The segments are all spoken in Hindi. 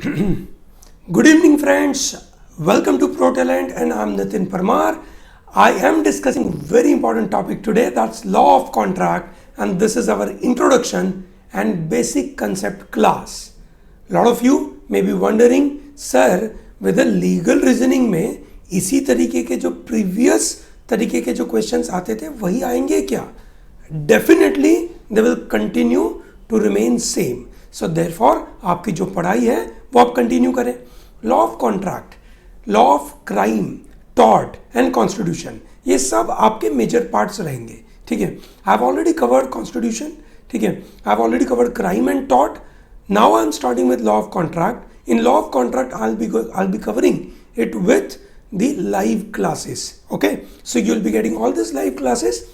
Good evening, friends. Welcome to ProTalent, and I'm Nitin Parmar. I am discussing a very important topic today, that's law of contract, and this is our introduction and basic concept class. A lot of you may be wondering, sir, whether legal reasoning में इसी तरीके के जो previous तरीके के जो questions आते थे वही आएंगे क्या? Definitely they will continue to remain same. So therefore आपकी जो पढ़ाई है वो आप कंटिन्यू करें. Law of contract, law of crime, tort and constitution, ये सब आपके मेजर पार्ट्स रहेंगे. ठीक है, I have already covered constitution. ठीक है, I have already covered crime and tort. Now I am starting with law of contract. In law of contract I will be covering it with the live classes. Okay, so you will be getting all this live classes.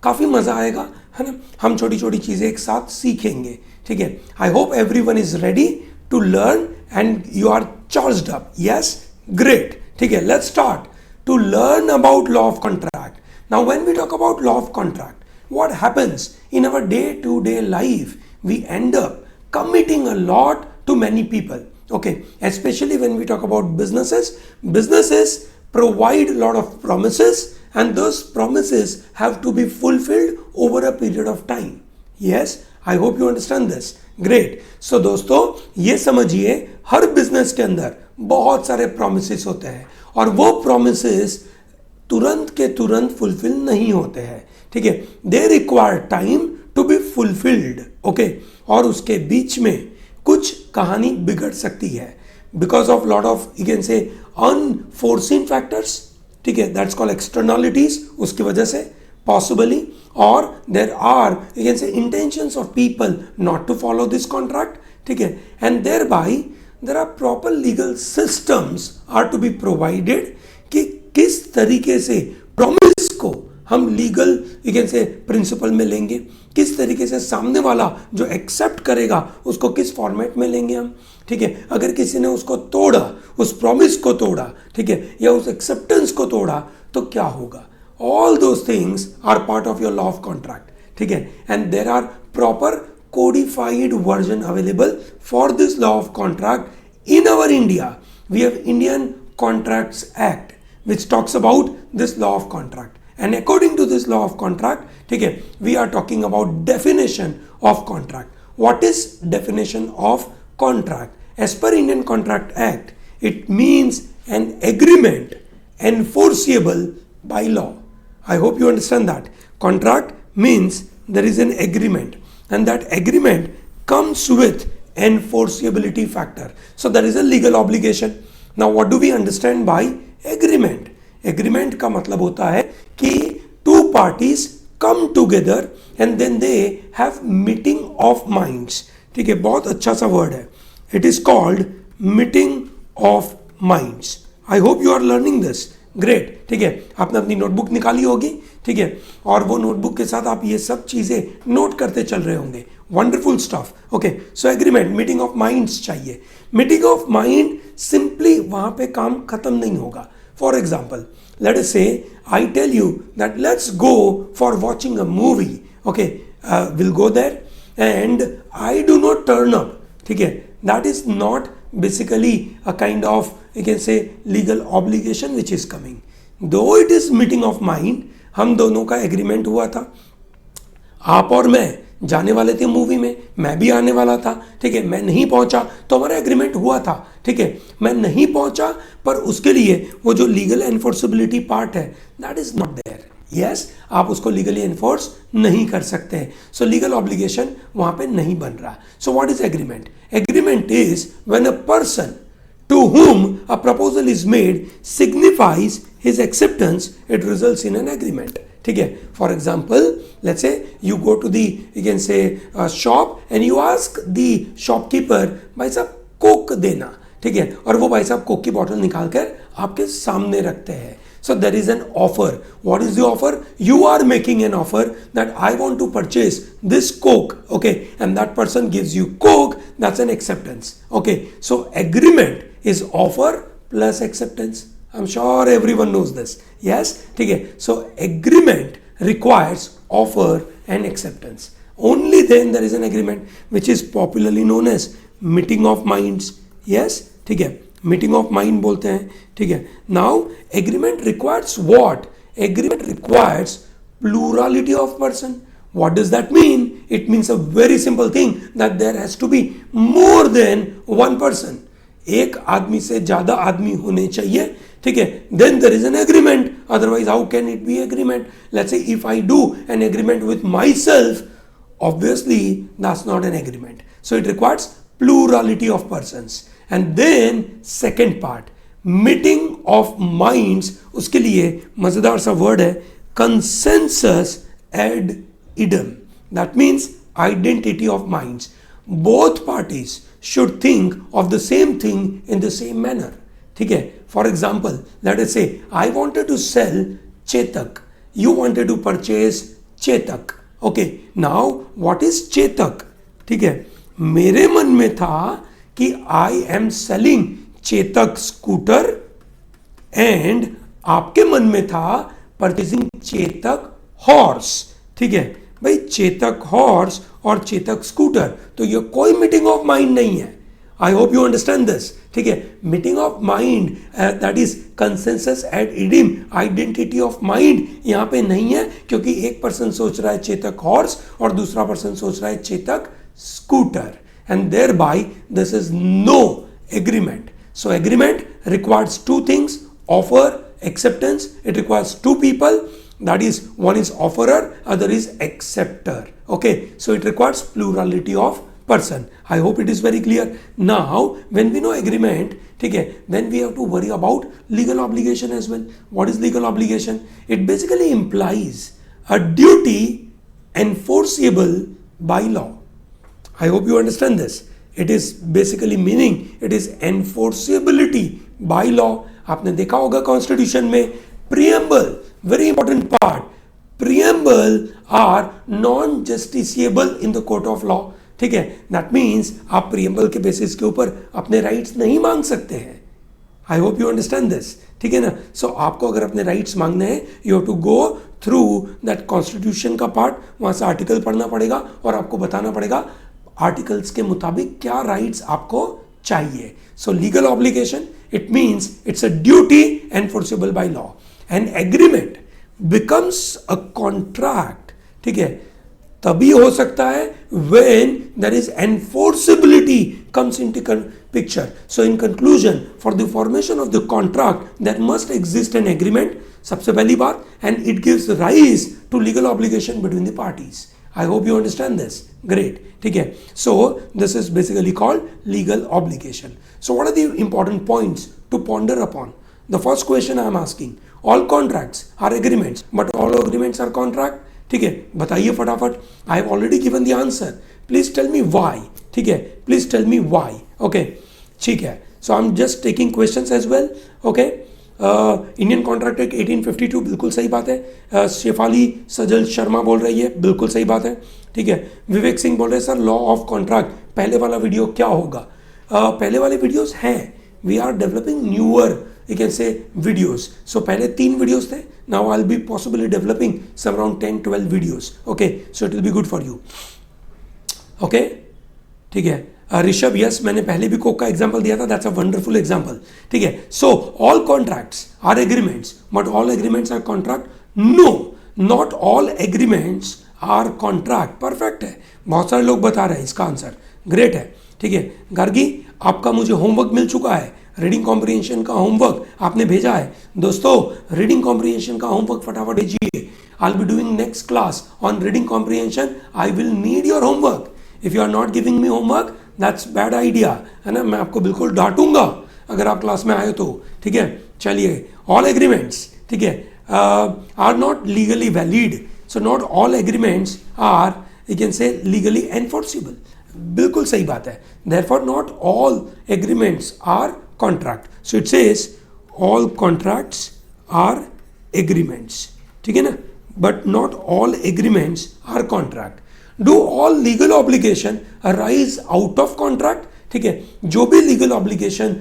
काफ़ी मज़ा आएगा, है ना. हम छोटी छोटी चीज़ें एक साथ सीखेंगे. ठीक है, I hope everyone is ready to learn and you are charged up. Yes, great. ठीक है, let's start to learn about law of contract. Now when we talk about law of contract, what happens in our day to day life, we end up committing a lot to many people. Okay, especially when we talk about businesses provide a lot of promises, and those promises have to be fulfilled over a period of time. Yes, I hope you understand this. Great. So दोस्तों, ये समझिए हर बिजनेस के अंदर बहुत सारे promises होते हैं और वो promises तुरंत के तुरंत फुलफिल नहीं होते हैं. ठीक है, they require time to be fulfilled. Okay, और उसके बीच में कुछ कहानी बिगड़ सकती है because of lot of you can say unforeseen factors. ठीक है, दैट्स कॉल्ड एक्सटर्नलिटीज. उसकी वजह से possibly, or there are you can say intentions of people not to follow this contract. ठीक है, and thereby there are proper legal systems are to be provided कि किस तरीके से promise को हम legal you can say principle में लेंगे, किस तरीके से सामने वाला जो एक्सेप्ट करेगा उसको किस फॉर्मेट में लेंगे हम. ठीक है, अगर किसी ने उसको तोड़ा, उस प्रॉमिस को तोड़ा, ठीक है, या उस एक्सेप्टेंस को तोड़ा, तो क्या होगा. All those things are part of your law of contract. ठीक है, and there are proper codified version available for this law of contract. In our India, we have Indian Contracts Act which talks about this law of contract. And according to this law of contract, ठीक है, we are talking about definition of contract. What is definition of contract? As per Indian Contract Act, it means an agreement enforceable by law. I hope you understand that. Contract means there is an agreement, and that agreement comes with enforceability factor. So there is a legal obligation. Now what do we understand by agreement? Agreement का मतलब होता है कि two parties come together and then they have meeting of minds. ठीक है, बहुत अच्छा सा word है. It is called meeting of minds. I hope you are learning this. Great. ठीक है, आपने अपनी नोटबुक निकाली होगी. ठीक है, और वो नोटबुक के साथ आप ये सब चीज़ें नोट करते चल रहे होंगे. Wonderful stuff. Okay, so agreement, meeting of minds चाहिए. मीटिंग ऑफ माइंड सिंपली वहाँ पे काम खत्म नहीं होगा. For example, let us say I tell you that let's go for watching a movie. Okay, will go there and I do not turn up. ठीक है, that is not basically a kind of you can say legal obligation which is coming, though it is meeting of mind. हम दोनों का एग्रीमेंट हुआ था, आप और मैं जाने वाले थे मूवी में, मैं भी आने वाला था. ठीक है, मैं नहीं पहुंचा तो हमारा एग्रीमेंट हुआ था. ठीक है, मैं नहीं पहुंचा पर उसके लिए वो जो लीगल एनफोर्सेबिलिटी पार्ट है that is not there. Yes, आप उसको लीगली एनफोर्स नहीं कर सकते हैं. सो लीगल ऑब्लिगेशन वहां पे नहीं बन रहा. So what is agreement? Agreement is when a person to whom a proposal is made signifies his acceptance, it results in an agreement. ठीक है, for example, let's say you go to the you can say shop and you ask the shopkeeper, भाई साहब कोक देना. ठीक है, और वो भाई साहब कोक की बॉटल निकाल कर आपके सामने रखते हैं. So there is an offer. What is the offer? You are making an offer that I want to purchase this Coke. Okay, and that person gives you Coke. That's an acceptance. Okay, so agreement is offer plus acceptance. I'm sure everyone knows this. Yes, ठीक है. So agreement requires offer and acceptance. Only then there is an agreement, which is popularly known as meeting of minds, yes, ठीक है, मीटिंग ऑफ माइंड बोलते हैं, ठीक है. Now agreement requires what? Agreement requires plurality of person. What does that mean? It means a very simple thing that there has to be more than one person. एक आदमी से ज्यादा आदमी होने चाहिए, ठीक है, then there is an agreement. Otherwise how can it be agreement? Let's say if I do an agreement with myself, obviously that's not an agreement. So it requires plurality of persons. And then second part, meeting of minds, उसके लिए मजेदार सा वर्ड है consensus ad idem. That means identity of minds. Both parties should think of the same thing in the same manner. ठीक है. For example, let us say I wanted to sell Chetak. You wanted to purchase Chetak. Okay. Now what is Chetak? ठीक है. मेरे मन में था कि I am selling Chetak scooter and आपके मन में था परचेजिंग चेतक हॉर्स. ठीक है भाई, चेतक हॉर्स और चेतक स्कूटर, तो ये कोई मीटिंग ऑफ माइंड नहीं है. I hope you understand this. ठीक है, meeting of mind that is consensus ad idem, identity of mind यहां पे नहीं है, क्योंकि एक पर्सन सोच रहा है चेतक हॉर्स और दूसरा पर्सन सोच रहा है Chetak scooter, and thereby this is no agreement. So agreement requires two things, offer, acceptance. It requires two people, that is one is offerer, other is acceptor. Okay, so it requires plurality of person. I hope it is very clear. Now when we know agreement, ठीक है, then we have to worry about legal obligation as well. What is legal obligation? It basically implies a duty enforceable by law. I hope you understand this. It is basically meaning it is enforceability by law. आपने देखा होगा कॉन्स्टिट्यूशन में preamble, very important part, preamble are non justiciable in the court of law. ठीक है, दैट मीन्स आप प्रीएम्बल के बेसिस के ऊपर अपने राइट्स नहीं मांग सकते हैं. I hope you understand this. ठीक है ना. सो आपको अगर अपने राइट्स मांगने हैं, you have to go through that constitution का पार्ट, वहां से आर्टिकल पढ़ना पड़ेगा और आपको बताना पड़ेगा आर्टिकल्स के मुताबिक क्या राइट्स आपको चाहिए. So legal obligation, it means it's a duty enforceable by law. An agreement becomes a contract. ठीक है, तभी हो सकता है when there is enforceability comes into picture. So in conclusion, for the formation of the contract, there must exist an agreement. सबसे पहली बात, and it gives rise to legal obligation between the parties. I hope you understand this. Great. ठीक है. So this is basically called legal obligation. So what are the important points to ponder upon? The first question I am asking, all contracts are agreements, but all agreements are contract. ठीक है, बताइए फटाफट. I have already given the answer. Please tell me why. ठीक है, please tell me why. Okay, ठीक है. So I'm just taking questions as well. Okay. Indian contract act 1852 बिल्कुल सही बात है. शेफाली सजल शर्मा बोल रही है बिल्कुल सही बात है. ठीक है, विवेक सिंह बोल रहे हैं सर लॉ ऑफ कॉन्ट्रैक्ट पहले वाला वीडियो क्या होगा? पहले वाले वीडियोस हैं, we are developing newer you can say videos. So पहले 3 वीडियोस थे, now I will be possibly developing some around 10-12 videos. Okay, so it will be good for you. Okay, ठीक है. ऋषभ, यस, मैंने पहले भी कोक का एग्जांपल दिया था, दैट्स अ वंडरफुल एग्जांपल. ठीक है, so all contracts are agreements, but all agreements are contract? No, not all agreements are contract. Perfect है, बहुत सारे लोग बता रहे हैं इसका आंसर. ग्रेट है. ठीक है, गार्गी, आपका मुझे होमवर्क मिल चुका है, रीडिंग कॉम्प्रिहेंशन का होमवर्क आपने भेजा है. दोस्तों, रीडिंग कॉम्प्रिहेंशन का होमवर्क फटाफट भेजिए. I will be doing next class on reading comprehension. I will need your homework. If you are not giving me homework, that's bad idea, है ना. मैं आपको बिल्कुल डांटूंगा अगर आप क्लास में आए तो. ठीक है, चलिए. ऑल एग्रीमेंट्स, ठीक है, are not legally valid. So not all agreements are you can say legally enforceable. बिल्कुल सही बात है. Therefore not all agreements are contract. So it says all contracts are agreements. ठीक है ना, but not all agreements are contract. Do all legal obligation arise out of contract? ठीक है, जो भी लीगल ऑब्लिगेशन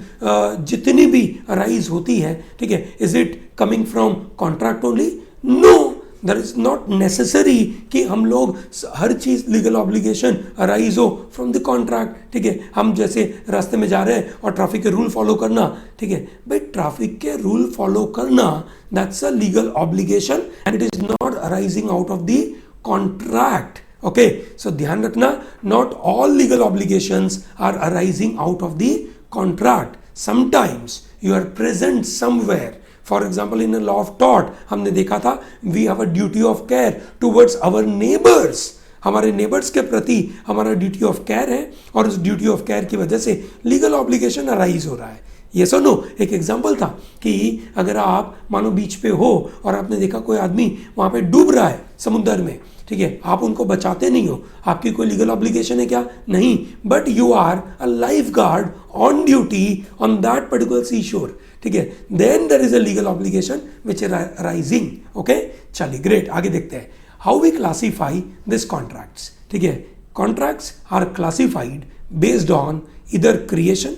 जितनी भी अराइज होती है, ठीक है, is it coming from contract only? No, there is not necessary कि हम लोग हर चीज़ लीगल ऑब्लिगेशन अराइज हो फ्रॉम द कॉन्ट्रैक्ट, ठीक है। हम जैसे रास्ते में जा रहे हैं और ट्रैफिक के रूल फॉलो करना, ठीक है भाई, ट्रैफिक के रूल फॉलो करना that's a legal obligation and it is not arising out of the contract. Okay, so ध्यान रखना, not all legal obligations are arising out of the contract. Sometimes you are present somewhere, for example in law of tort हमने देखा था, we have a duty of care towards our neighbours, हमारे नेबर्स के प्रति हमारा ड्यूटी ऑफ केयर है और उस ड्यूटी ऑफ केयर की वजह से लीगल ऑब्लिगेशन अराइज हो रहा है। ये सो नो, एक एग्जाम्पल था कि अगर आप मानो बीच पे हो और आपने देखा कोई आदमी वहाँ पे डूब रहा है समुद्र में, ठीक है, आप उनको बचाते नहीं हो, आपकी कोई लीगल ऑब्लिगेशन है क्या? नहीं, but you are a life guard on duty on that particular sea shore, ठीक है, then there is a legal obligation which is rising. Okay, चलिए ग्रेट, आगे देखते हैं how we classify this contracts. ठीक है, contracts are classified based on either creation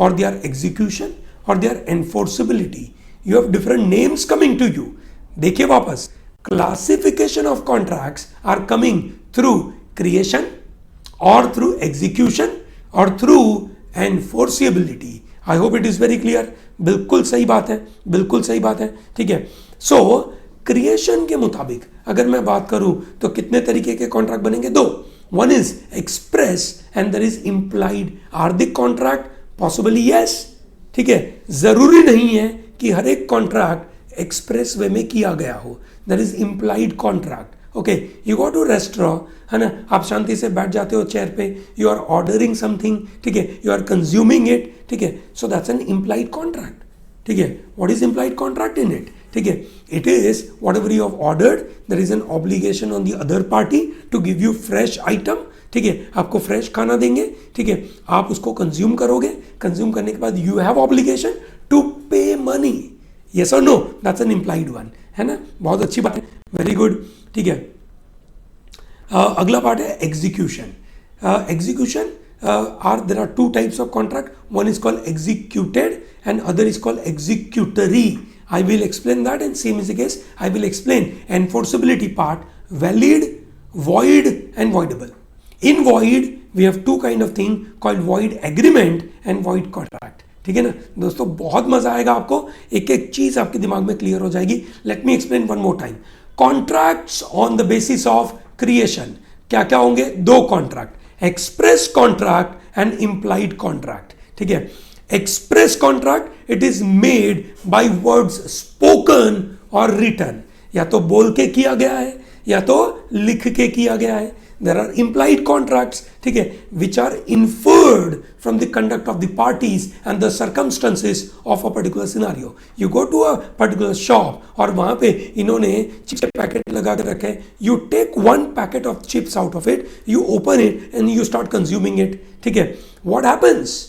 or their execution or their enforceability. You have different names coming to you. देखिए वापस, classification of contracts are coming through creation or through execution or through enforceability. I hope it is very clear. बिल्कुल सही बात है, बिल्कुल सही बात है, ठीक है। So creation के मुताबिक अगर मैं बात करूं तो कितने तरीके के कॉन्ट्रैक्ट बनेंगे? दो, one is express and there is implied. Are the contract possibly yes, ठीक है, जरूरी नहीं है कि हर एक कॉन्ट्रैक्ट एक्सप्रेस वे में किया गया हो, that is implied contract. Okay, you go to restaurant, है ना, आप शांति से बैठ जाते हो चेयर पे, यू आर ऑर्डरिंग समथिंग, ठीक है, यू आर कंज्यूमिंग इट, ठीक है, so that's an implied contract, ठीक है। What is implied contract in it? ठीक है, it is whatever you have ordered, there is an obligation on the other party to give you fresh item, ठीक है, आपको फ्रेश खाना देंगे, ठीक है, आप उसको कंज्यूम करोगे, कंज्यूम करने के बाद you have obligation to pay money, yes और no, that's an implied one, है ना, बहुत अच्छी बात है, वेरी गुड, ठीक है। अगला पार्ट है execution. Execution are there are two types of contract, one is called executed and other is called executory. I will explain that, and same is the case, I will explain enforceability part, valid, void and voidable. In void we have two kind of thing called void agreement and void contract. ठीक है ना दोस्तों, बहुत मजा आएगा आपको, एक एक चीज आपके दिमाग में क्लियर हो जाएगी। Let me explain one more time. Contracts on the basis of creation, क्या क्या होंगे? दो contract, express contract and implied contract, ठीक है। Express contract it is made by words spoken और रिटन, या तो बोल के किया गया है या तो लिख के किया गया है। देयर आर इम्प्लाइड कॉन्ट्रैक्ट्स, ठीक है, which are inferred from the conduct of the parties and the circumstances of a particular scenario. You go to a particular shop और वहां पे इन्होंने चिप्स के पैकेट लगा के रखे, you take one packet of chips out of it, you open it and you start consuming it, ठीक है। What happens?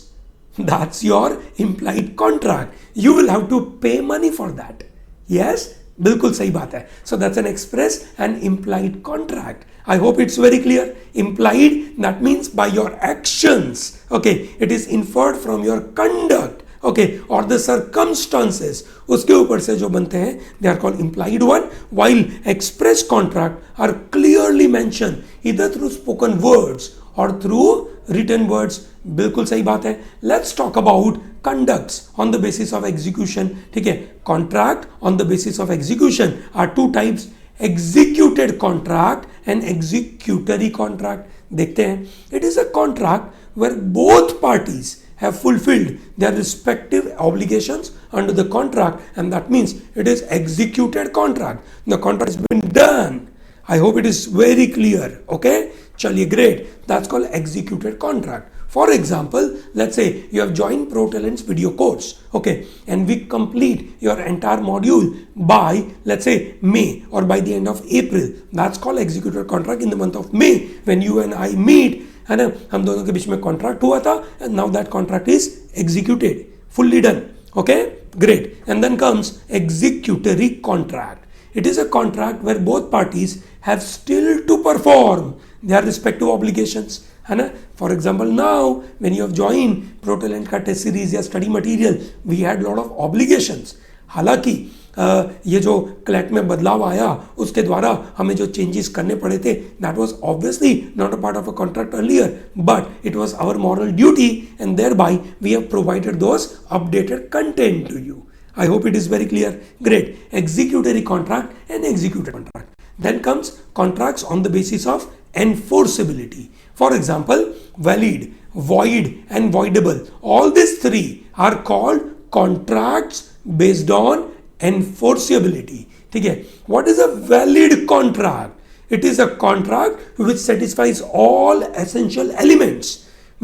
That's your implied contract. You will have to pay money for that. Yes? बिल्कुल सही बात है. So that's an express and implied contract. I hope it's very clear. Implied, that means by your actions. Okay, it is inferred from your conduct. Okay, or the circumstances. उसके ऊपर से जो बनते हैं, they are called implied one. While express contract are clearly mentioned either through spoken words or through written words. बिल्कुल सही बात है. Let's talk about conducts on the basis of execution. ठीक है, contract on the basis of execution are two types, executed contract and executory contract. देखते हैं. It is a contract where both parties have fulfilled their respective obligations under the contract, and that means it is executed contract. The contract has been done. I hope it is very clear. Okay, chaliye, great. That's called executed contract. For example, let's say you have joined ProTalent's video course, okay, and we complete your entire module by, let's say, May or by the end of April. That's called executed contract in the month of May when you and I meet, है ना, हम दोनों के बीच में contract हुआ था, and now that contract is executed, fully done. Okay, great. And then comes executory contract. It is a contract where both parties have still to perform their respective obligations, है ना. For example, now when you have joined ProTalent का टेस्ट सीरीज या study material, we had lot of obligations. हालांकि ये जो क्लैट में बदलाव आया उसके द्वारा हमें जो चेंजेस करने पड़े थे, that was obviously not a part of a contract earlier, but it was our moral duty and thereby we have provided those updated content to you. I hope it is very clear. Great. Executory contract and executed contract. Then comes contracts on the basis of enforceability. For example, valid, void and voidable. All these three are called contracts based on enforceability. ठीक है? What is a valid contract? It is a contract which satisfies all essential elements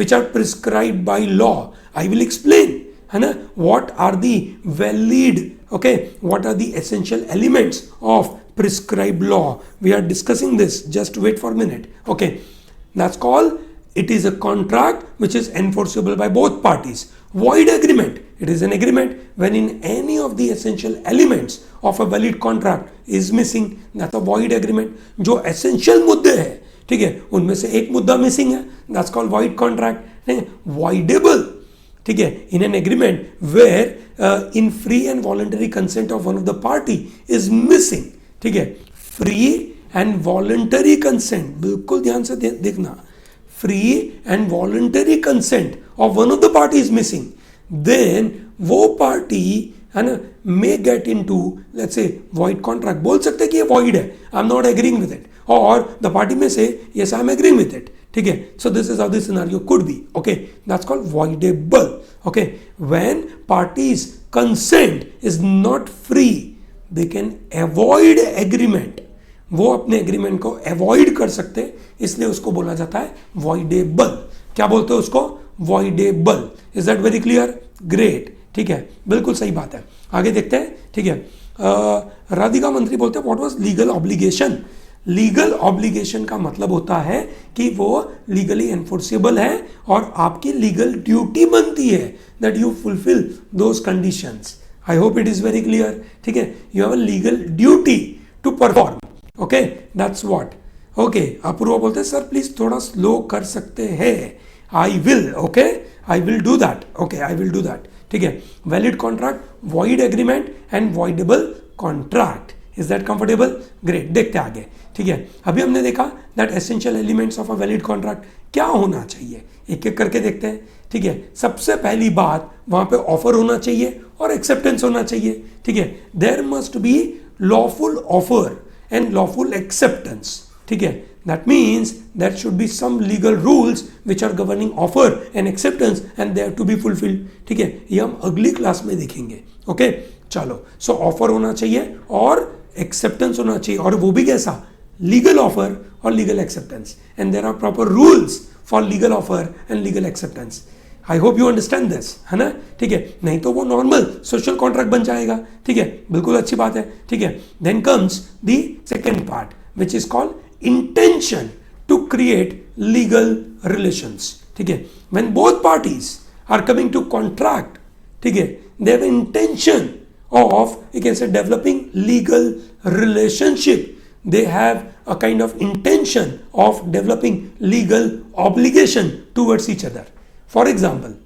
which are prescribed by law. I will explain. है ना, what are the valid, okay, what are the essential elements of prescribed law. We are discussing this, just wait for a minute. Okay, that's called, it is a contract which is enforceable by both parties. Void agreement, it is an agreement when in any of the essential elements of a valid contract is missing, that's a void agreement. जो essential मुद्दे हैं, ठीक है, उनमें से एक मुद्दा मिसिंग है, that's called void contract. Voidable, ठीक है, in an agreement where in free and voluntary consent of one of the party is missing. ठीक है, free and voluntary consent, बिल्कुल ध्यान से देखना, free and voluntary consent of one of the party is missing, then वो party है ना may get into, let's say, void contract. बोल सकते कि ये void है, I'm not agreeing with it, or the party may say yes I'm agreeing with it. ठीक है, so this is how the scenario could be. Okay, that's called voidable. Okay, when parties consent is not free, they can avoid agreement. वो अपने agreement को avoid कर सकते, इसलिए उसको बोला जाता है voidable. क्या बोलते हैं उसको? Voidable. Is that very clear? Great. ठीक है, बिल्कुल सही बात है. आगे देखते हैं. ठीक है, राधिका मंत्री बोलते हैं what was legal obligation? Legal obligation का मतलब होता है कि वो लीगली एनफोर्सेबल है और आपकी लीगल ड्यूटी बनती है that you fulfil those conditions. I hope it is very clear. ठीक है, you have a legal duty to perform. Okay, that's what. Okay, Apurva बोलते हैं सर प्लीज थोड़ा स्लो कर सकते हैं. I will. Okay, I will do that. Okay, I will do that. ठीक है, valid contract, void agreement and voidable contract. Is that comfortable? Great. देखते आगे. ठीक है, अभी हमने देखा that essential elements of a valid contract क्या होना चाहिए, एक एक करके देखते हैं. ठीक है, सबसे पहली बात वहां पे ऑफर होना चाहिए और एक्सेप्टेंस होना चाहिए. ठीक है, there must be lawful offer and lawful acceptance. ठीक है, that means there should be some legal rules which are governing offer and acceptance and they have to be fulfilled. ठीक है, ये हम अगली क्लास में देखेंगे. ओके, चलो. सो ऑफर होना चाहिए और एक्सेप्टेंस होना चाहिए, और वो भी कैसा? लीगल ऑफर और legal acceptance, and there are proper rules for legal offer and legal acceptance. I hope you understand this, है ना. ठीक है, नहीं तो वो नॉर्मल सोशल कॉन्ट्रैक्ट बन जाएगा. ठीक है, बिल्कुल अच्छी बात है. ठीक है, then comes the second part which is called intention to create legal relations. ठीक है, when both parties are coming to contract, ठीक है, they have intention of, you can say, developing legal relationship. They have a kind of intention of developing legal obligation towards each other. For example,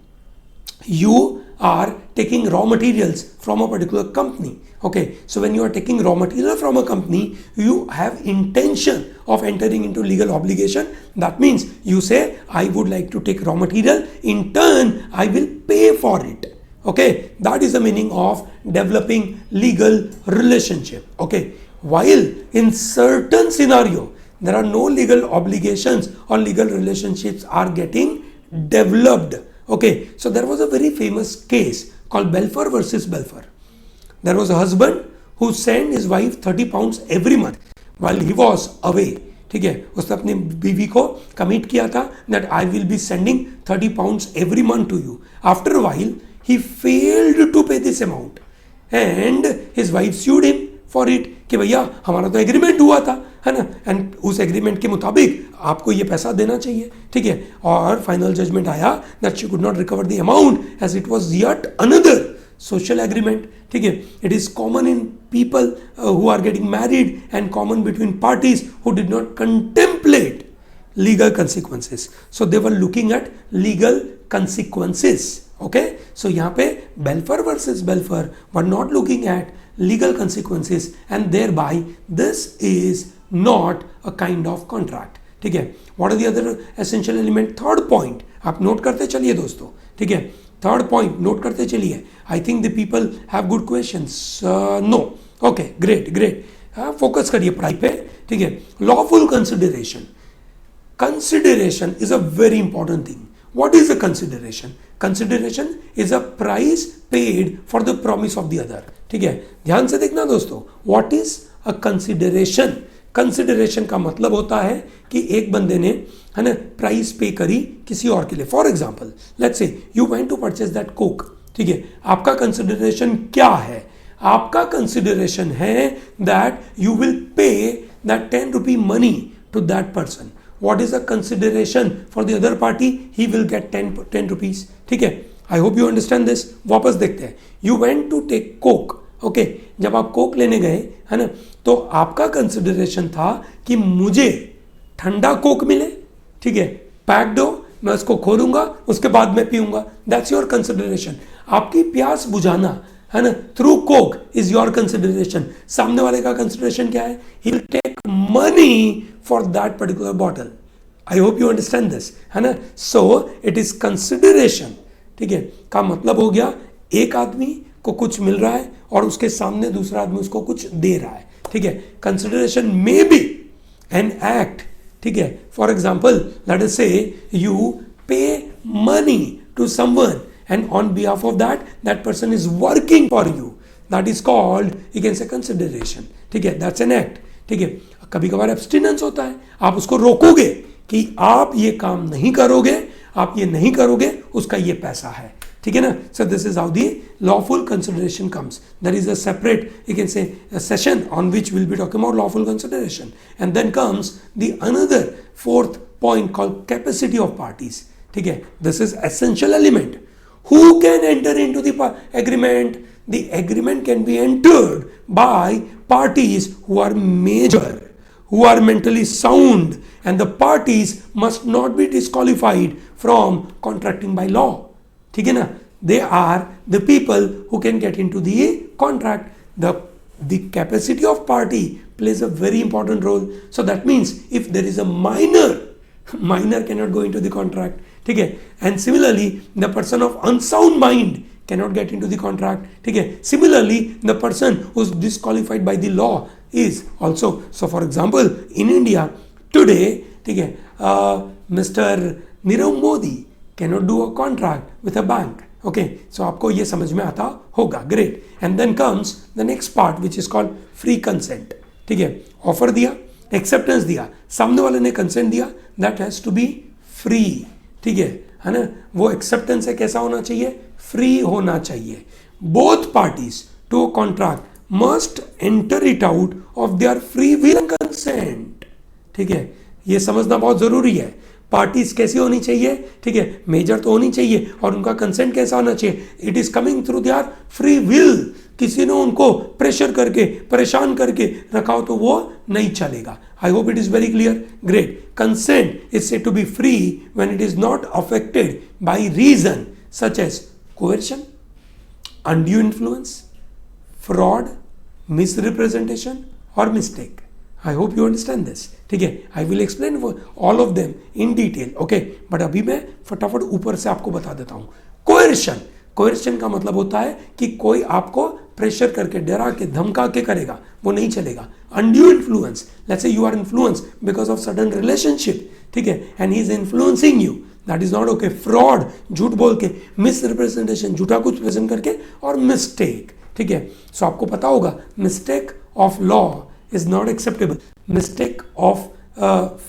you are taking raw materials from a particular company. Okay, so when you are taking raw material from a company, you have intention of entering into legal obligation. That means you say, I would like to take raw material, in turn I will pay for it. Okay, that is the meaning of developing legal relationship. Okay, while in certain scenario there are no legal obligations or legal relationships are getting developed. Okay, so there was a very famous case called Balfour versus Balfour. There was a husband who sent his wife 30 pounds every month while he was away. ठीक है, उसने अपनी बीवी को कमिट किया था that I will be sending 30 pounds every month to you. After a while, he failed to pay this amount and his wife sued him for it कि भैया हमारा तो एग्रीमेंट हुआ था, है ना, एंड उस एग्रीमेंट के मुताबिक आपको ये पैसा देना चाहिए. ठीक है, और फाइनल जजमेंट आया that she could not recover the amount as it was yet another social agreement. ठीक है, it is common in people who are getting married and common between parties who did not contemplate legal consequences. So they were looking at legal consequences. Okay, so यहाँ पे Belfer versus Belfer were not looking at legal consequences and thereby this is not a kind of contract. ठीक है, what are the other essential element? Third point आप नोट करते चलिए दोस्तों. ठीक है, थर्ड पॉइंट नोट करते चलिए. I think the people have good questions. No, okay, great great. Focus करिए पढ़ाई पे. ठीक है, lawful consideration. Consideration is a very important thing. What is a consideration? Consideration is a price paid for the promise of the other. ठीक है, ध्यान से देखना दोस्तों. What is a consideration? Consideration का मतलब होता है कि एक बंदे ने, है ना, प्राइस पे करी किसी और के लिए. For example, let's say you went to purchase that Coke. ठीक है, आपका कंसिडरेशन क्या है? आपका कंसिडरेशन है that you will pay that 10 rupee money to that person. What is the consideration for the other party? He will get 10 rupees. ठीक है, I hope you understand this. वापस देखते हैं. You went to take coke. Okay, जब आप कोक लेने गए, है ना, तो आपका कंसिडरेशन था कि मुझे ठंडा कोक मिले. ठीक है, पैक्ड हो, मैं उसको खोलूंगा, उसके बाद मैं पीऊंगा. That's your consideration. आपकी प्यास बुझाना, है ना, through Coke is your consideration. सामने वाले का कंसिडरेशन क्या है? He will take money for that particular bottle. I hope you understand this, है ना. So it is consideration. ठीक है, का मतलब हो गया एक आदमी को कुछ मिल रहा है और उसके सामने दूसरा आदमी उसको कुछ दे रहा है. ठीक है, consideration may be an act. ठीक है, for example let us say you pay money to someone and on behalf of that person is working for you. That is called, you can say, consideration. ठीक है, that's an act. ठीक है, कभी कभार एब्सटिनेंस होता है, आप उसको रोकोगे कि आप ये काम नहीं करोगे, आप ये नहीं करोगे, उसका ये पैसा है. ठीक है ना. So this is how the lawful consideration comes. There is a separate, you can say, a session on which we'll be talking about lawful consideration. And then comes the another fourth point called capacity of parties. ठीक है, this is essential element. Who can enter into the agreement? The agreement can be entered by parties who are major, who are mentally sound, and the parties must not be disqualified from contracting by law. ठीक है ना. They are the people who can get into the contract. The capacity of party plays a very important role. So that means if there is a minor cannot go into the contract. ठीक है, and similarly the person of unsound mind cannot get into the contract. ठीक है, similarly the person who is disqualified by the law is also. So for example in India today, ठीक है, Mr. Nirav Modi cannot do a contract with a bank. Okay, so आपको ये समझ में आता होगा. Great. And then comes the next part which is called free consent. ठीक है, ऑफर दिया, एक्सेप्टेंस दिया, सामने वाले ने कंसेंट दिया, that has to be free. ठीक है ना. वो एक्सेप्टेंस है, कैसा होना चाहिए? फ्री होना चाहिए. Both parties to a contract must enter it out of their free will and consent. ठीक है, ये समझना बहुत जरूरी है. पार्टीज कैसी होनी चाहिए? ठीक है, मेजर तो होनी चाहिए और उनका कंसेंट कैसा होना चाहिए? It is coming through their free will. किसी ने उनको प्रेशर करके, परेशान करके रखा हो तो वो नहीं चलेगा. I hope it is very clear. Great. Consent is said to be free when it is not affected by reason such as coercion, undue influence, fraud, misrepresentation और mistake. I hope you understand this. ठीक है, I will explain all of them in detail. Okay, but अभी मैं फटाफट ऊपर से आपको बता देता हूँ. Coercion. Coercion का मतलब होता है कि कोई आपको प्रेशर करके, डरा के, धमका के करेगा, वो नहीं चलेगा. Undue influence. Let's say you are influenced because of certain relationship. ठीक है, and he is influencing you. That is not okay. Fraud. झूठ बोल के, misrepresentation, झूठा कुछ प्रेजेंट करके, और mistake. ठीक है, so आपको पता होगा mistake of law is not acceptable. Mistake of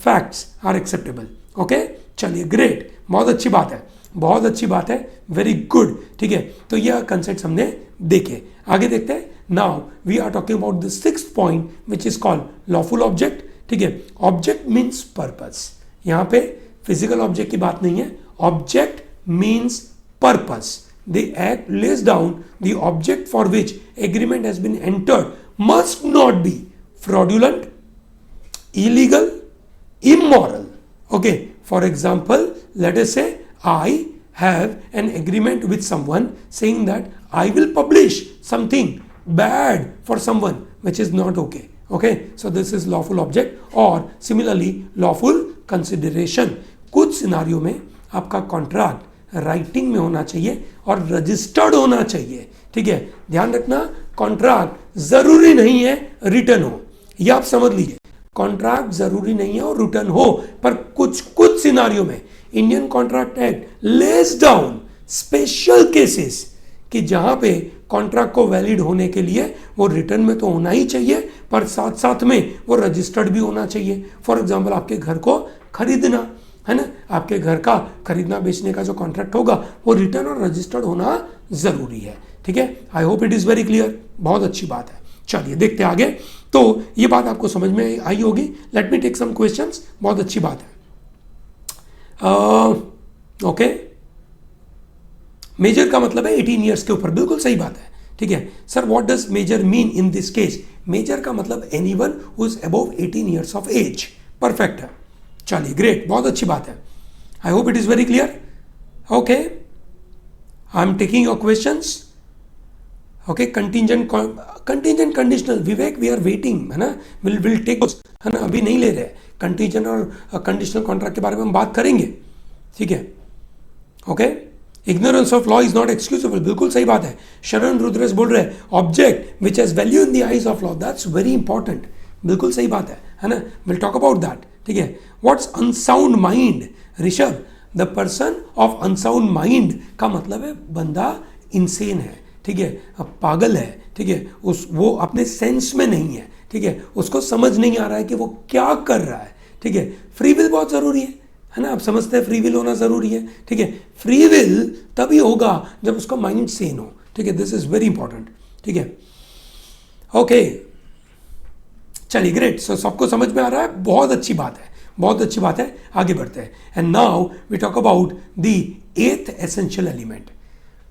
facts are acceptable. Okay? चलिए, great. बहुत अच्छी बात है, बहुत अच्छी बात है. Very good. ठीक है, तो यह कंसेप्ट हमने देखे. आगे देखते हैं. Now we are talking about the sixth point which is called lawful object. ठीक है, ऑब्जेक्ट मीन्स पर्पस. यहाँ पे फिजिकल ऑब्जेक्ट की बात नहीं है. Object means purpose. The act lays down the object for which agreement has been entered must not be fraudulent, illegal, immoral. Okay, for example, let us say I have an agreement with someone saying that I will publish something bad for someone which is not okay. Okay, so this is lawful object. और similarly lawful consideration. कुछ सिनारियों में आपका कॉन्ट्रैक्ट राइटिंग में होना चाहिए और रजिस्टर्ड होना चाहिए. ठीक है, ध्यान रखना, कॉन्ट्रैक्ट जरूरी नहीं है रिटर्न हो, ये आप समझ लीजिए. कॉन्ट्रैक्ट जरूरी नहीं है और रिटर्न हो, पर कुछ कुछ सिनारियों में Indian contract act less down special cases कि जहां पे कॉन्ट्रैक्ट को वैलिड होने के लिए वो रिटर्न में तो होना ही चाहिए, पर साथ साथ में वो रजिस्टर्ड भी होना चाहिए. फॉर एग्जाम्पल, आपके घर को खरीदना है ना, आपके घर का खरीदना बेचने का जो कॉन्ट्रैक्ट होगा वो रिटर्न और रजिस्टर्ड होना जरूरी है. ठीक है, I hope it is very clear. बहुत अच्छी बात है. चलिए देखते हैं आगे. तो ये बात आपको समझ में आई होगी. Let me take some questions. बहुत अच्छी बात है. ओके, मेजर का मतलब है 18 ईयर्स के ऊपर. बिल्कुल सही बात है. ठीक है sir, what does major mean in this case? Major का मतलब anyone who is above 18 years of age. Perfect है. चलिए ग्रेट, बहुत अच्छी बात है. I hope it is very clear. Okay, I am taking your questions. Okay, contingent conditional, Vivek we are waiting, है ना, विल टेक, है ना, अभी नहीं ले रहे. कंटिंजेंट और कंडीशनल कॉन्ट्रैक्ट के बारे में हम बात करेंगे. ठीक है. Okay, ignorance of law is not excusable. बिल्कुल सही बात है. शरण रुद्रेश बोल रहे हैं object which has value in the eyes of law. That's very important. बिल्कुल सही बात है ना. Will talk about that. ठीक है. What's unsound mind? Rishabh, the person of unsound mind का मतलब है बंदा इनसेन है. ठीक है, पागल है. ठीक है, वो अपने सेंस में नहीं है. ठीक है, उसको समझ नहीं आ रहा है कि वो क्या कर रहा है. ठीक है, फ्री विल बहुत जरूरी है ना. आप समझते हैं फ्री विल होना जरूरी है. ठीक है, फ्री विल तभी होगा जब उसका माइंड सेन हो. ठीक है, दिस इज वेरी इंपॉर्टेंट. ठीक है. ओके, चलिए ग्रेट. सो सबको समझ में आ रहा है. बहुत अच्छी बात है, बहुत अच्छी बात है. आगे बढ़ते हैं. And now we talk about the 8th essential element.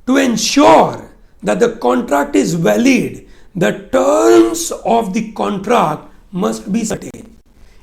To ensure that the contract is valid, the terms of the contract must be certain.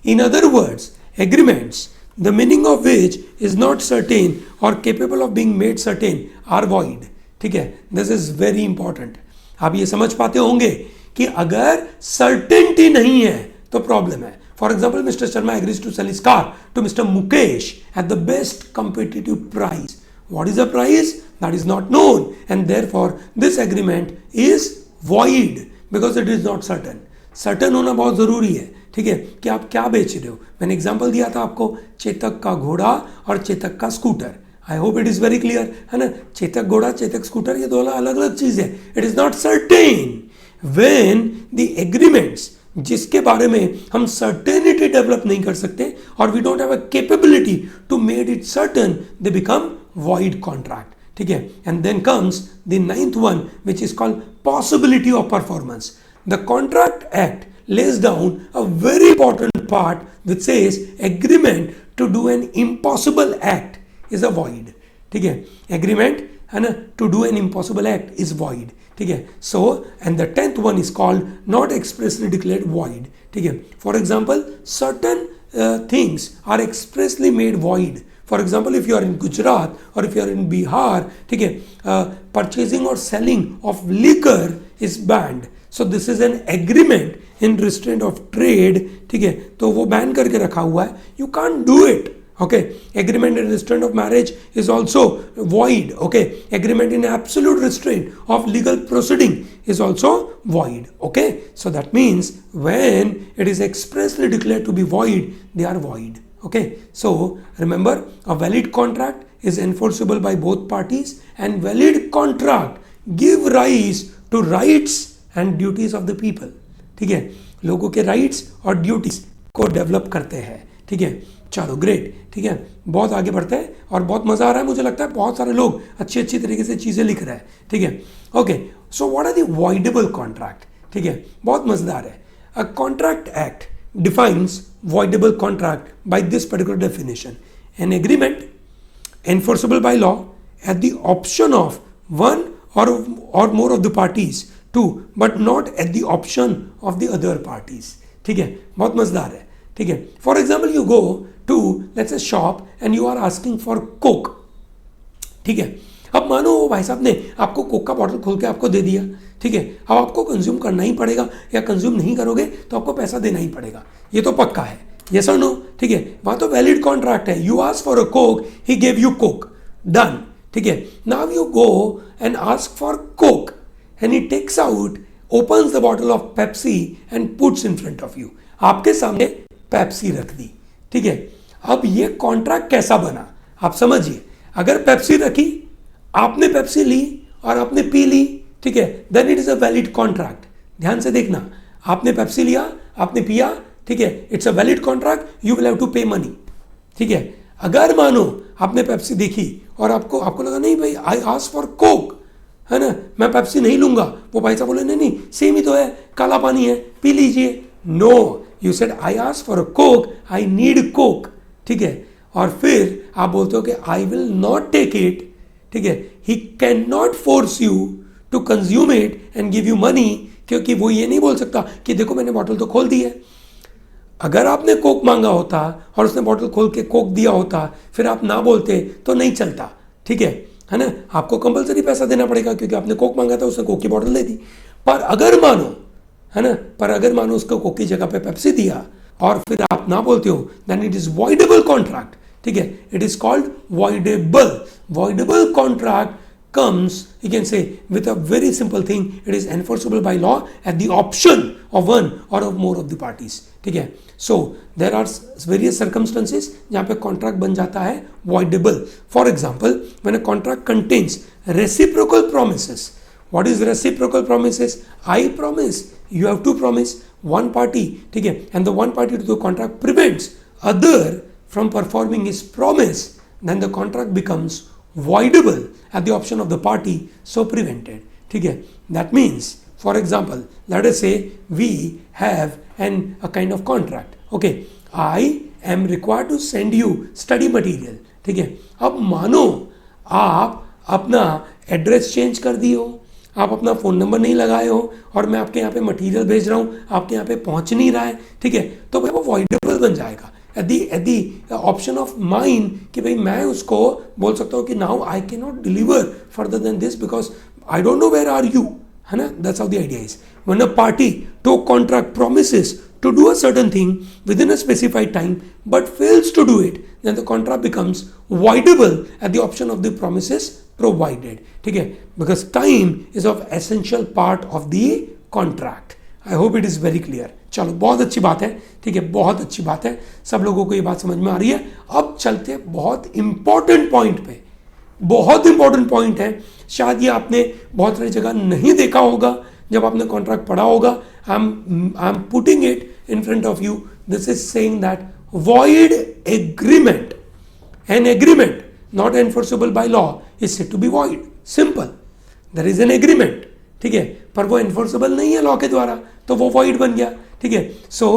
In other words, agreements, the meaning of which is not certain or capable of being made certain are void. ठीक है, this is very important. आप ये समझ पाते होंगे कि अगर certainty नहीं है तो प्रॉब्लम है. For example, Mr. Sharma agrees to sell his car to Mr. Mukesh at the best competitive price. What is the price? That is not known, and therefore this agreement is void because it is not certain. Certain होना बहुत जरूरी है. ठीक है, कि आप क्या बेच रहे हो. मैंने एग्जांपल दिया था आपको, चेतक का घोड़ा और चेतक का scooter. I hope it is very clear, है ना. चेतक घोड़ा, चेतक स्कूटर, ये दोनों अलग अलग चीज है. It is not certain. When the agreements जिसके बारे में हम सर्टेनिटी डेवलप नहीं कर सकते और we don't have a capability to made it certain, they become void contract. ठीक है, एंड देन कम्स द 9th one which is called possibility of performance. The contract act lays down a very important part which says agreement to do an impossible act is a void. ठीक है, agreement है ना, to do an impossible act is void. ठीक है. So and the 10th one is called not expressly declared void. ठीक है. For example, certain things are expressly made void. For example, if you are in Gujarat or if you are in Bihar, ठीक है, purchasing or selling of liquor is banned. So this is an agreement in restraint of trade. ठीक है, तो वो बैन करके रखा हुआ है. You can't do it. Okay, agreement in restraint of marriage is also void. Okay, agreement in absolute restraint of legal proceeding is also void. Okay, so that means when it is expressly declared to be void, they are void. Okay, so remember, a valid contract is enforceable by both parties, and valid contract give rise to rights and duties of the people. ठीक है, लोगों के rights और duties को develop करते हैं. ठीक है, चलो ग्रेट. ठीक है, बहुत आगे बढ़ते हैं और बहुत मजा आ रहा है. मुझे लगता है बहुत सारे लोग अच्छी अच्छी तरीके से चीजें लिख रहे हैं. ठीक है. Okay, so what are the voidable contract? ठीक है, बहुत मजेदार है. A contract act defines voidable contract by this particular definition: an agreement enforceable by law at the option of one or more of the parties to, but not at the option of the other parties. ठीक है, बहुत मजेदार है. ठीक है, for example you go to, let's say, shop and you are asking for coke. ठीक है। अब मानो वो भाई साहब ने आपको कोक का बॉटल खोल के आपको दे दिया, ठीक है, अब आपको कंज्यूम करना ही पड़ेगा, या कंज्यूम नहीं करोगे तो आपको पैसा देना ही पड़ेगा, ये तो पक्का है, यस और नो, ठीक है। वहां तो वैलिड कॉन्ट्रैक्ट है, you ask for a Coke, he gave you Coke, done, ठीक है। Now you go and ask for Coke and he takes out, opens the bottle of Pepsi and puts in front of you, आपके सामने पेप्सी रख दी, ठीक है। अब ये कॉन्ट्रैक्ट कैसा बना आप समझिए, अगर पेप्सी रखी, आपने पेप्सी ली और आपने पी ली, ठीक है, then it is a valid contract. ध्यान से देखना, आपने पेप्सी लिया, आपने पिया, ठीक है, it's a valid contract, you will have to pay money, ठीक है। अगर मानो आपने पेप्सी देखी और आपको लगा नहीं भाई, आई आस्क फॉर कोक, है ना, मैं पेप्सी नहीं लूंगा, वो भाई साहब बोले नहीं नहीं सेम ही तो है, काला पानी है, पी लीजिए, no, you said I ask for a Coke, I need Coke, ठीक है, और फिर आप बोलते हो कि I will not take it, ठीक है, he can not force you to consume it and give you money, क्योंकि वो ये नहीं बोल सकता कि देखो मैंने बॉटल तो खोल दी है। अगर आपने कोक मांगा होता और उसने बॉटल खोल के कोक दिया होता, फिर आप ना बोलते तो नहीं चलता, ठीक है ना, आपको कंपलसरी पैसा देना पड़ेगा क्योंकि आपने कोक मांगा था, उसने कोक की बॉटल दे दी। पर अगर मानो, है ना, पर अगर मानो उसको कोक की जगह पे पेप्सी दिया और फिर आप ना बोलते हो, then it is voidable contract, ठीक है, it is called voidable. Voidable contract comes, you can say, with a very simple thing, it is enforceable by law at the option of one or of more of the parties, ठीक है। So there are various circumstances जहाँ पे contract बन जाता है voidable. For example, when a contract contains reciprocal promises. What is reciprocal promises? I promise, you have to promise, one party, ठीक है, and the one party to the contract prevents other from performing his promise, then the contract becomes voidable at the option of the party so prevented, ठीक है। That means, for example, let us say we have a kind of contract, okay, I am required to send you study material, ठीक है। अब मानो आप अपना एड्रेस चेंज कर दिए हो, आप अपना फ़ोन नंबर नहीं लगाए हो और मैं आपके यहाँ पे मटेरियल भेज रहा हूँ, आपके यहाँ पे पहुँच नहीं रहा है, ठीक है, तो भाई वो वॉइडेबल बन जाएगा at the option of mine, कि भाई मैं उसको बोल सकता हूँ कि now I can not deliver further than this because I don't know where are you, है ना। That's how the idea is. When a party to contract promises to do a certain thing within a specified time but fails to do it, then the contract becomes voidable at the option of the promises provided, ठीक है, because time is of essential part of the contract. I hope it is very clear. चलो बहुत अच्छी बात है, ठीक है, बहुत अच्छी बात है, सब लोगों को ये बात समझ में आ रही है। अब चलते हैं बहुत इंपॉर्टेंट पॉइंट पे, बहुत इंपॉर्टेंट पॉइंट है, शायद ये आपने बहुत सारी जगह नहीं देखा होगा जब आपने कॉन्ट्रैक्ट पढ़ा होगा। I am putting it in front of you. This is saying that void agreement, an agreement not enforceable by law is said to be void. Simple. There is an agreement, ठीक है, पर वो enforceable नहीं है लॉ के द्वारा, तो वो void बन गया, ठीक है। So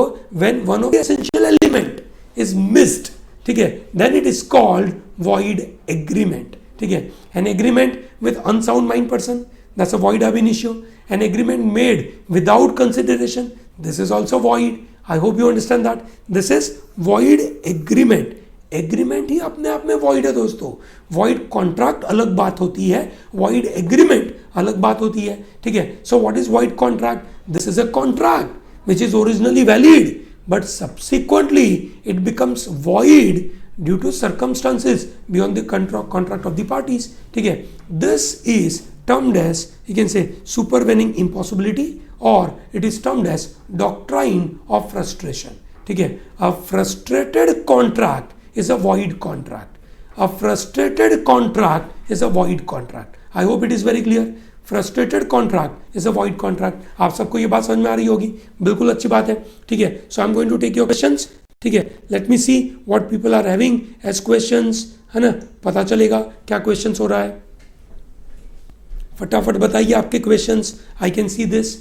when one of the essential element is missed, ठीक है, then it is called void agreement, ठीक है। An agreement with unsound mind person, that's a void ab initio. An agreement made without consideration, this is also void. I hope you understand that. This is void agreement. Agreement ही अपने आप में void है दोस्तों। Void contract अलग बात होती है, void agreement अलग बात होती है, ठीक है। So what is void contract? This is a contract which is originally valid, but subsequently it becomes void due to circumstances beyond the contract of the parties, ठीक है। This is termed as, you can say, supervening impossibility, or it is termed as doctrine of frustration, ठीक है। A frustrated contract is a void contract. A frustrated contract is a void contract. I hope it is very clear. Frustrated contract is a void contract. आप सबको ये बात समझ में आ रही होगी, बिल्कुल अच्छी बात है, ठीक है। So I'm going to take your questions, ठीक है। Let me see what people are having as questions, है ना, पता चलेगा क्या questions हो रहा है। फटाफट बताइए आपके questions, I can see this.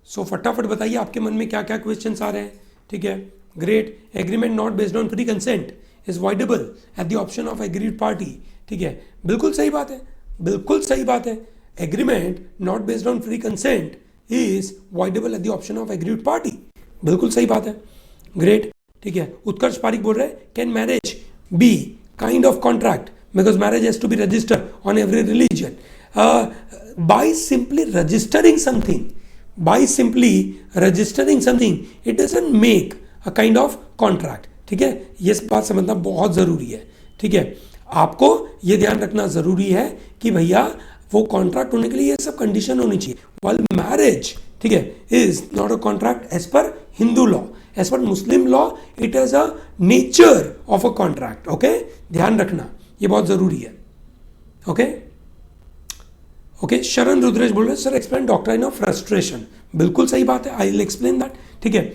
So फटाफट बताइए आपके मन में क्या क्या क्वेश्चंस आ रहे हैं, ठीक है। Great. Agreement not based on free consent is voidable at the option of agreed party, ठीक है, बिल्कुल सही बात है, बिल्कुल सही बात है। Agreement not based on free consent is voidable at the option of agreed party, बिल्कुल सही बात है, ग्रेट, ठीक है, उत्कर्ष पारिक बोल रहे हैं can marriage be kind of contract because marriage has to be registered on every religion by simply registering something, by simply registering something it doesn't make a kind of contract. ठीक है, ये बात समझना बहुत ज़रूरी है। ठीक है, आपको ये ध्यान रखना ज़रूरी है कि भैया वो कॉन्ट्रैक्ट होने के लिए ये सब कंडीशन होनी चाहिए। वाइल मैरिज, ठीक है, is not a contract as per Hindu law, as per Muslim law it is a nature of a contract. Okay, ध्यान रखना ये बहुत ज़रूरी है। ओके ओके, शरण रुद्रेश बोल रहे हैं sir explain doctrine of frustration. बिल्कुल सही बात है, आई विल एक्सप्लेन दैट। ठीक है,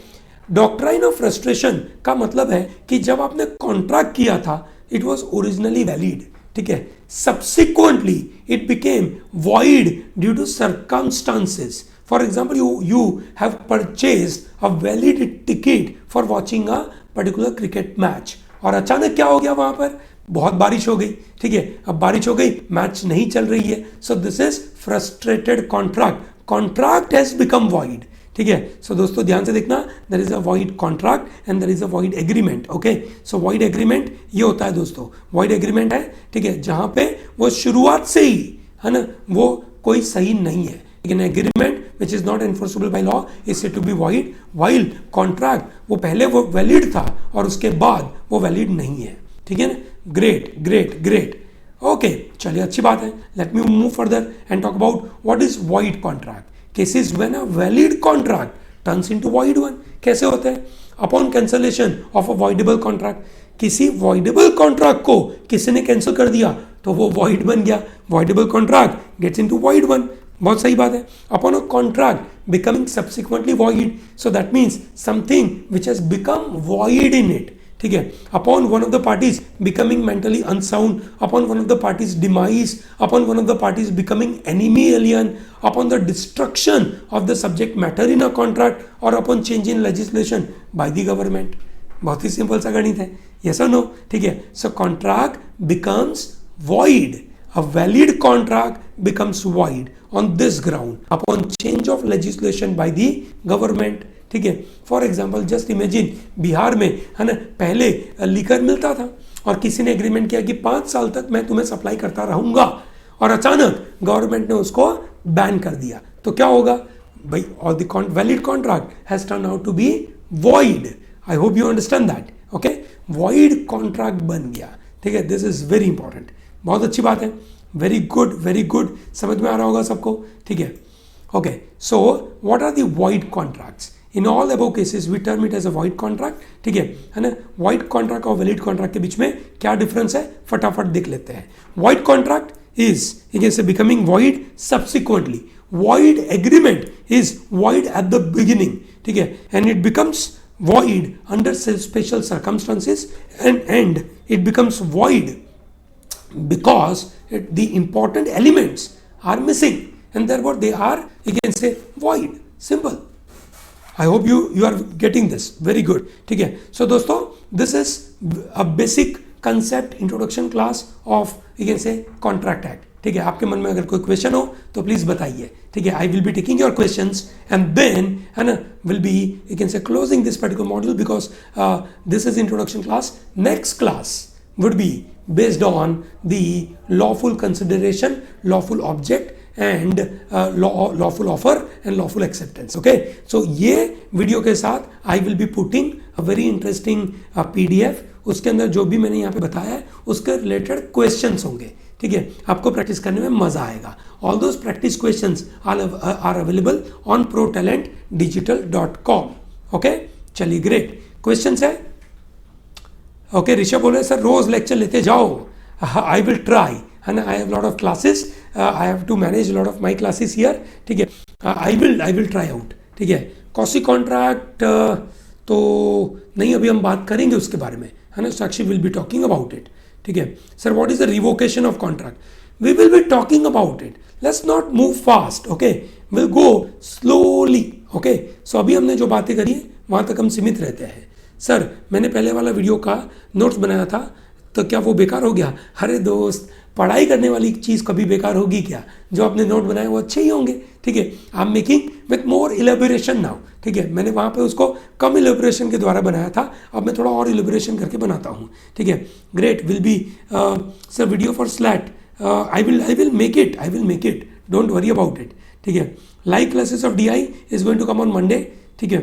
डॉक्ट्राइन ऑफ फ्रस्ट्रेशन का मतलब है कि जब आपने कॉन्ट्रैक्ट किया था इट वॉज ओरिजिनली वैलिड, ठीक है, subsequently it became void due to circumstances. For example you have purchased a valid ticket for watching a particular cricket match और अचानक क्या हो गया वहां पर, बहुत बारिश हो गई। ठीक है, अब बारिश हो गई, मैच नहीं चल रही है, so this is frustrated contract, contract has become void. ठीक है, सो दोस्तों ध्यान से देखना, there is a void contract and there is a void agreement. Okay, so void agreement ये होता है दोस्तों, वॉइड एग्रीमेंट है, ठीक है, जहां पे वो शुरुआत से ही है ना वो कोई सही नहीं है, लेकिन agreement which is not enforceable by law is said to be void, while contract वो पहले वो वैलिड था और उसके बाद वो वैलिड नहीं है। ठीक है ना, ग्रेट ग्रेट ग्रेट। ओके, चलिए अच्छी बात है, let me move further and talk about what is void contract. Cases when a valid contract turns into void one. कैसे होते हैं? Upon cancellation of a voidable contract, किसी voidable contract को किसी ने कैंसिल कर दिया तो वो void बन गया, voidable contract gets into void one. बहुत सही बात है। Upon a contract becoming subsequently void, so that means something which has become void in it. ठीक है, upon one of the parties becoming mentally unsound, upon one of the parties demise, upon one of the parties becoming enemy alien, upon the destruction of the subject matter in a contract और upon change in legislation by the government. बहुत ही सिंपल सा गणित है, यस और नो। ठीक है, so contract becomes void, a valid contract becomes void on this ground upon change of legislation by the government. ठीक है, for example just imagine Bihar में है ना पहले लीकर मिलता था और किसी ने एग्रीमेंट किया कि 5 साल तक मैं तुम्हें सप्लाई करता रहूंगा और अचानक गवर्नमेंट ने उसको बैन कर दिया, तो क्या होगा भाई, और the valid contract has turn out to be void. I hope you understand that. Okay, void contract बन गया। ठीक है, दिस इज वेरी इंपॉर्टेंट, बहुत अच्छी बात है, वेरी गुड वेरी गुड, समझ में आ रहा होगा सबको। ठीक है, okay, so what are the void contracts? In all above cases we term it as a void contract. ठीक है ना, वॉइड कॉन्ट्रैक्ट और वैलिड कॉन्ट्रैक्ट के बीच में क्या डिफरेंस है फटाफट देख लेते हैं। Void contract is against becoming void subsequently, void agreement is void at the beginning, ठीक है, and it becomes void under special circumstances and it becomes void because the important elements are missing and therefore they are, you can say, void. Simple. I hope you are getting this. Very good. ठीक है, so दोस्तों this is a basic concept introduction class of, you can say, contract act. ठीक है, आपके मन में अगर कोई क्वेश्चन हो तो प्लीज बताइए। ठीक है, I will be taking your questions and then है ना will be, you can say, closing this particular module because this is introduction class. Next class would be based on the lawful consideration, lawful object and lawful offer and lawful acceptance. Okay, so ये वीडियो के साथ I will be putting a very interesting PDF. उसके अंदर जो भी मैंने यहाँ पे बताया है उसके रिलेटेड क्वेश्चंस होंगे। ठीक है, आपको प्रैक्टिस करने में मजा आएगा। All those practice questions are available on protalentdigital.com. Okay, चलिए ग्रेट, क्वेश्चंस है। ओके, ऋषभ बोल रहे सर रोज लेक्चर लेते जाओ। आई विल ट्राई, है ना, I have lot of classes, I have to manage lot of my classes here. ठीक है, आई विल ट्राई आउट। ठीक है, कॉसी कॉन्ट्रैक्ट तो नहीं, अभी हम बात करेंगे उसके बारे में, है ना, Sakshi will be talking about it. ठीक है sir, what is the revocation of contract? We will be talking about it, let's not move fast. Okay, will go slowly. Okay, so अभी हमने जो बातें करी है वहां तक हम सीमित रहते हैं। सर मैंने पहले वाला वीडियो का नोट्स बनाया था तो क्या वो बेकार हो गया? अरे दोस्त, पढ़ाई करने वाली चीज़ कभी बेकार होगी क्या? जो आपने नोट बनाए वो अच्छे ही होंगे। ठीक है. I am making with more elaboration now. ठीक है, मैंने वहाँ पे उसको कम इलेबोरेशन के द्वारा बनाया था, अब मैं थोड़ा और इलेबोरेशन करके बनाता हूँ. ठीक है, great. Will be sir video for SLAT. I will make it, don't worry about it. ठीक है, live classes of DI is going to come on Monday. ठीक है,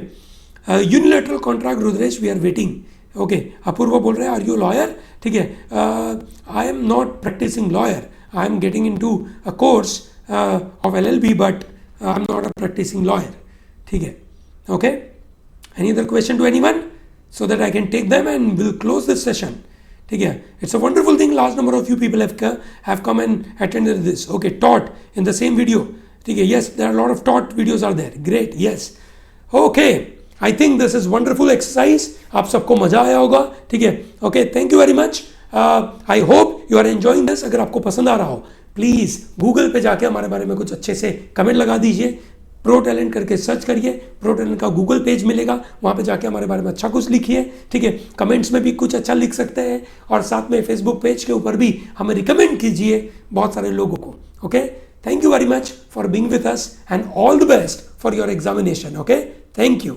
unilateral contract Rudresh we are waiting. Okay, Apoorv बोल रहे हैं आर यू लॉयर. ठीक है, I am not practising lawyer, I am getting into a course of LLB but I am not a practising lawyer. ठीक है, okay. Any other question to anyone so that I can take them and we'll close this session. ठीक है, it's a wonderful thing. Large number of you people have come and attended this. Okay, taught in the same video. ठीक है, yes, there are a lot of taught videos are there. Great, yes. Okay, I think this is wonderful exercise. आप सबको मजा आया होगा. ठीक है, okay, thank you very much. I hope you are enjoying this. अगर आपको पसंद आ रहा हो प्लीज़ गूगल पे जाके हमारे बारे में कुछ अच्छे से कमेंट लगा दीजिए. ProTalent करके सर्च करिए, ProTalent का गूगल पेज मिलेगा, वहाँ पे जाके हमारे बारे में अच्छा कुछ लिखिए. ठीक है, कमेंट्स में भी कुछ अच्छा लिख सकते हैं और साथ में फेसबुक पेज के ऊपर भी हमें रिकमेंड कीजिए बहुत सारे लोगों को. Okay, thank you very much for being with us and all the best for your examination. Okay, thank you.